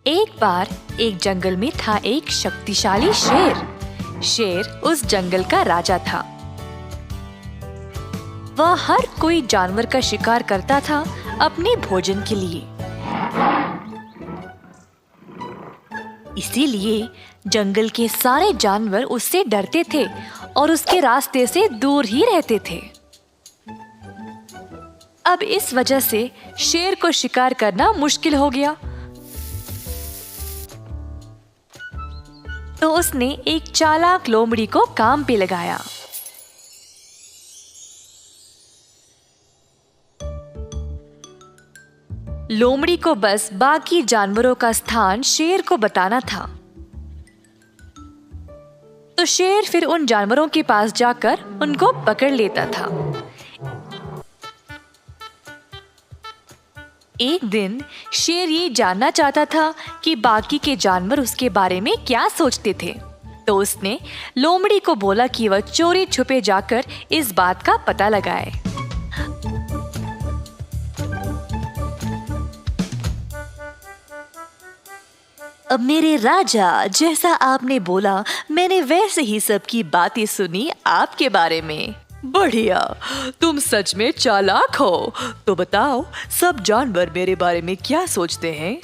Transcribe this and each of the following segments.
एक बार एक जंगल में था एक शक्तिशाली शेर। शेर उस जंगल का राजा था। वह हर कोई जानवर का शिकार करता था अपने भोजन के लिए। इसीलिए जंगल के सारे जानवर उससे डरते थे और उसके रास्ते से दूर ही रहते थे। अब इस वजह से शेर को शिकार करना मुश्किल हो गया। तो उसने एक चालाक लोमड़ी को काम पे लगाया। लोमड़ी को बस बाकी जानवरों का स्थान शेर को बताना था। तो शेर फिर उन जानवरों के पास जाकर उनको पकड़ लेता था। एक दिन शेर ये जानना चाहता था कि बाकी के जानवर उसके बारे में क्या सोचते थे। तो उसने लोमड़ी को बोला कि वह चोरी छुपे जाकर इस बात का पता लगाए। अब मेरे राजा, जैसा आपने बोला मैंने वैसे ही सबकी बातें सुनी आपके बारे में। बढ़िया, तुम सच में चालाक हो। तो बताओ, सब जानवर मेरे बारे में क्या सोचते हैं?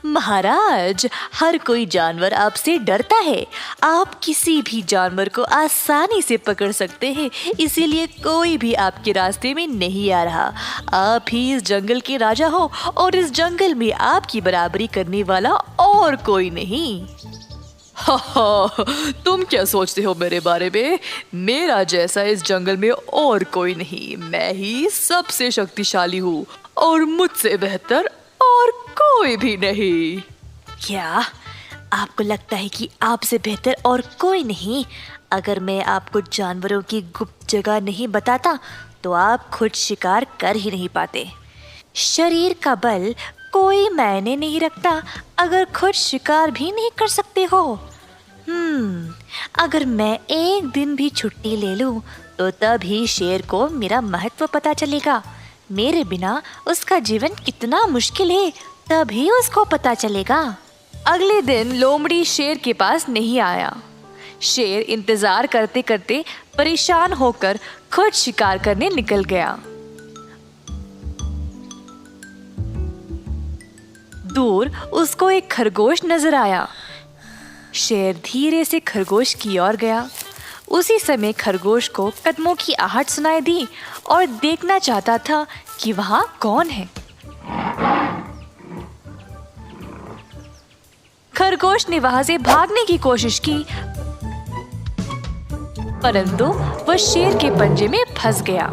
महाराज, हर कोई जानवर आपसे डरता है। आप किसी भी जानवर को आसानी से पकड़ सकते हैं, इसीलिए कोई भी आपके रास्ते में नहीं आ रहा। आप ही इस जंगल के राजा हो और इस जंगल में आपकी बराबरी करने वाला और कोई नहीं। हा, तुम क्या सोचते हो मेरे बारे में? मेरा जैसा इस जंगल में और कोई नहीं। मैं ही सबसे शक्तिशाली हूँ और मुझसे बेहतर और कोई भी नहीं। क्या आपको लगता है कि आपसे बेहतर और कोई नहीं? अगर मैं आपको जानवरों की गुप्त जगह नहीं बताता तो आप खुद शिकार कर ही नहीं पाते। शरीर का बल कोई मायने नहीं रखता अगर खुद शिकार भी नहीं कर सकते हो। अगर मैं एक दिन भी छुट्टी ले लूं तो तभी शेर को मेरा महत्व पता चलेगा। मेरे बिना उसका जीवन कितना मुश्किल है तभी उसको पता चलेगा। अगले दिन लोमड़ी शेर के पास नहीं आया। शेर इंतजार करते करते परेशान होकर खुद शिकार करने निकल गया। दूर उसको एक खरगोश नजर आया। शेर धीरे से खरगोश की ओर गया। उसी समय खरगोश को कदमों की आहट सुनाई दी और देखना चाहता था कि वहां कौन है। खरगोश ने वहां से भागने की कोशिश की, परंतु वह शेर के पंजे में फंस गया।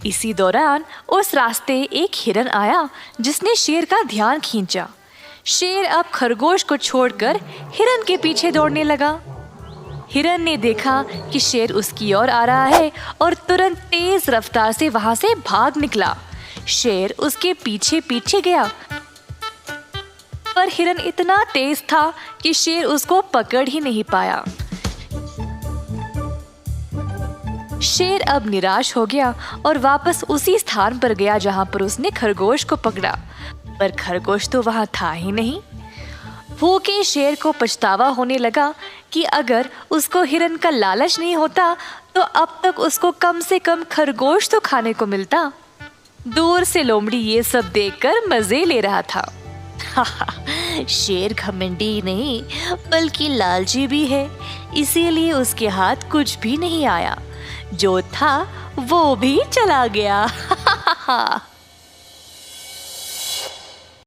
इसी दौरान उस रास्ते एक हिरन आया जिसने शेर का ध्यान खींचा। शेर अब खरगोश को छोड़कर हिरन के पीछे दौड़ने लगा। हिरन ने देखा कि शेर उसकी ओर आ रहा है और तुरंत तेज रफ्तार से वहां से भाग निकला। शेर उसके पीछे पीछे गया, पर हिरन इतना तेज था कि शेर उसको पकड़ ही नहीं पाया। शेर अब निराश हो गया और वापस उसी स्थान पर गया जहां पर उसने खरगोश को पकड़ा, पर खरगोश तो वहां था ही नहीं। भूखे शेर को पछतावा होने लगा कि अगर उसको हिरन का लालच नहीं होता तो अब तक उसको कम से कम खरगोश तो खाने को मिलता। दूर से लोमड़ी ये सब देखकर मजे ले रहा था। शेर घमंडी नहीं बल्कि लालची भी है, इसीलिए उसके हाथ कुछ भी नहीं आया। जो था वो भी चला गया।